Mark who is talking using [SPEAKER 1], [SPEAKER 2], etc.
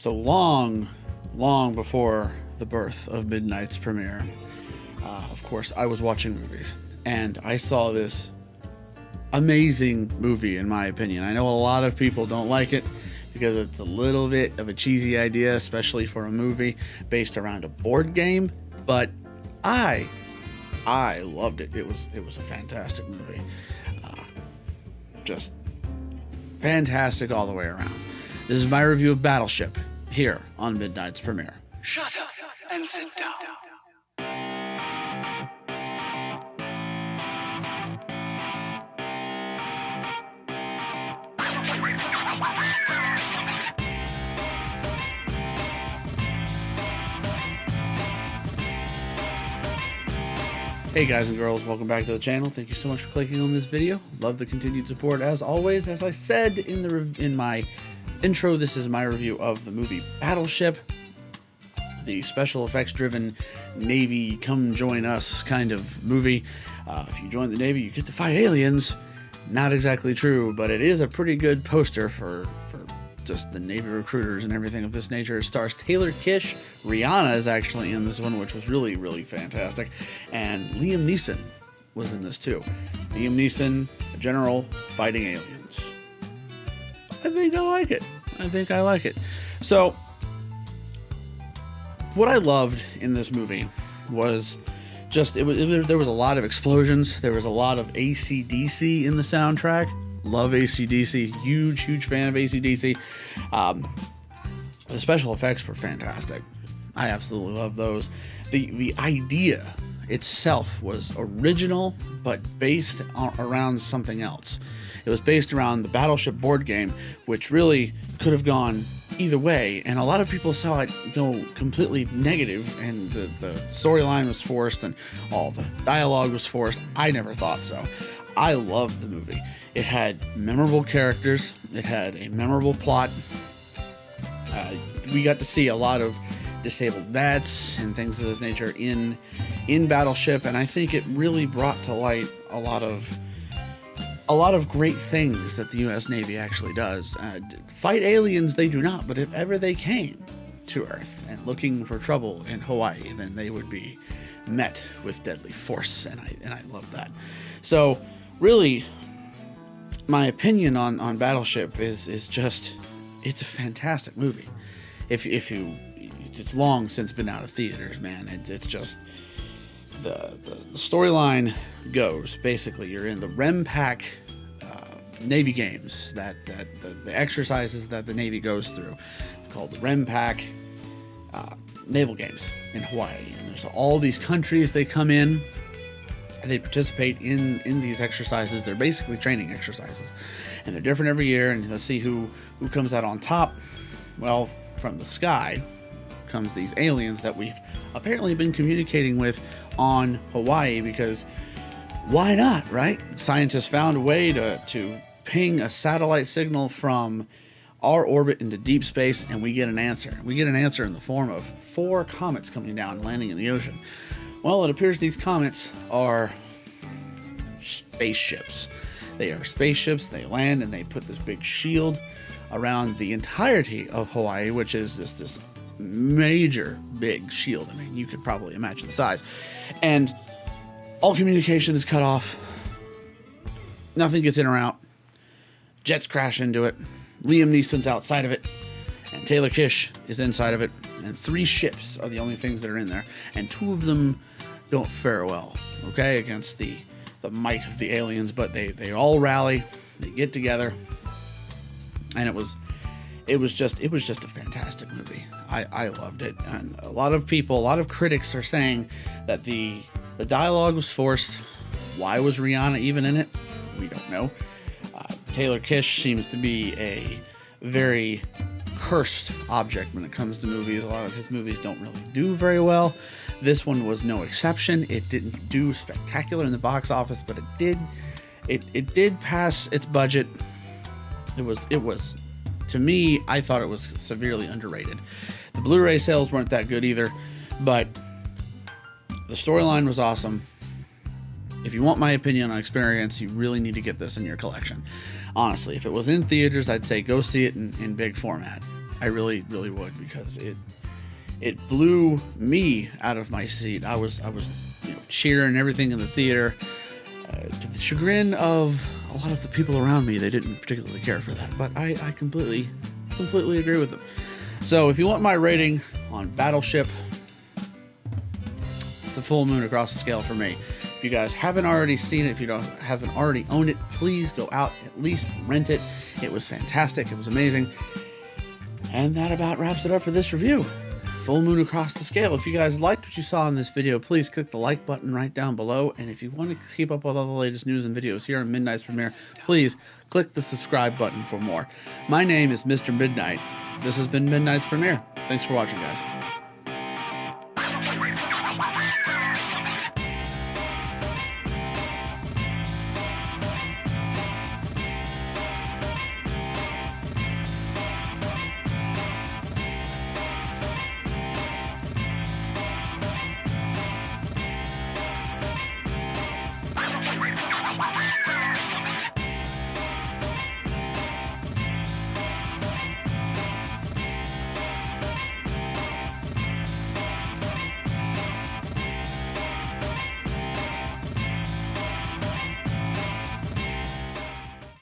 [SPEAKER 1] So long before the birth of Midnight's premiere, of course, I was watching movies, and I saw this amazing movie, in my opinion. I know a lot of people don't like it because it's a little bit of a cheesy idea, especially for a movie based around a board game, but I loved it. It was a fantastic movie. Just fantastic all the way around. This is my review of Battleship here on Midnight's premiere.
[SPEAKER 2] Shut up and sit down.
[SPEAKER 1] Hey guys and girls, welcome back to the channel. Thank you so much for clicking on this video. Love the continued support as always. As I said in my intro, this is my review of the movie Battleship, the special effects driven Navy come join us kind of movie. If you join the Navy, you get to fight aliens. Not exactly true, but it is a pretty good poster for just the Navy recruiters and everything of this nature. It stars Taylor Kitsch. Rihanna is actually in this one, which was really fantastic. And Liam Neeson was in this too. Liam Neeson, a general fighting aliens. I think I like it. So, what I loved in this movie was just, there was a lot of explosions. There was a lot of AC/DC in the soundtrack. Love AC/DC, huge fan of AC/DC. The special effects were fantastic. I absolutely love those. The idea itself was original, but based around something else. It was based around the Battleship board game, which really could have gone either way, and a lot of people saw it go completely negative, and the storyline was forced and all the dialogue was forced. I never thought so. I loved the movie. It had memorable characters. It had a memorable plot. We got to see a lot of disabled vets and things of this nature in Battleship, and I think it really brought to light a lot of great things that the U.S. Navy actually does. Fight aliens, they do not, but if ever they came to Earth and looking for trouble in Hawaii, then they would be met with deadly force, and I love that. So, really, my opinion on Battleship is just, it's a fantastic movie. It's long since been out of theaters, man. It's just, the storyline goes, basically, you're in the REM pack Navy games, that the exercises that the Navy goes through, called the REM pack naval games in Hawaii. And there's all these countries they come in, and they participate in these exercises. They're basically training exercises, and they're different every year, and let's see who comes out on top. Well, from the sky comes these aliens that we've apparently been communicating with on Hawaii, because why not, right? Scientists found a way to ping a satellite signal from our orbit into deep space, and we get an answer. We get an answer in the form of 4 comets coming down and landing in the ocean. Well, it appears these comets are spaceships. They are spaceships. They land and they put this big shield around the entirety of Hawaii, which is this major big shield. I mean, you can probably imagine the size. And all communication is cut off. Nothing gets in or out. Jets crash into it. Liam Neeson's outside of it, and Taylor Kitsch is inside of it. And 3 ships are the only things that are in there, and 2 of them don't fare well, okay, against the might of the aliens. But they all rally, they get together, and it was just a fantastic movie. I loved it, and a lot of critics are saying that the dialogue was forced. Why was Rihanna even in it? We don't know. Taylor Kitsch seems to be a very cursed object when it comes to movies. A lot of his movies don't really do very well. This one was no exception. It didn't do spectacular in the box office, but it did pass its budget. It was to me, I thought it was severely underrated. The Blu-ray sales weren't that good either, but the storyline was awesome. If you want my opinion on experience, you really need to get this in your collection. Honestly, if it was in theaters, I'd say go see it in big format. I really, really would, because it blew me out of my seat. I was cheering everything in the theater, to the chagrin of a lot of the people around me. They didn't particularly care for that, but I completely agree with them. So if you want my rating on Battleship, it's a full moon across the scale for me. If you guys haven't already seen it, if you haven't already owned it, please go out, at least rent it. It was fantastic. It was amazing. And that about wraps it up for this review. Full moon across the scale. If you guys liked what you saw in this video, please click the like button right down below. And if you want to keep up with all the latest news and videos here on Midnight's Premiere, please click the subscribe button for more. My name is Mr. Midnight. This has been Midnight's Premiere. Thanks for watching, guys.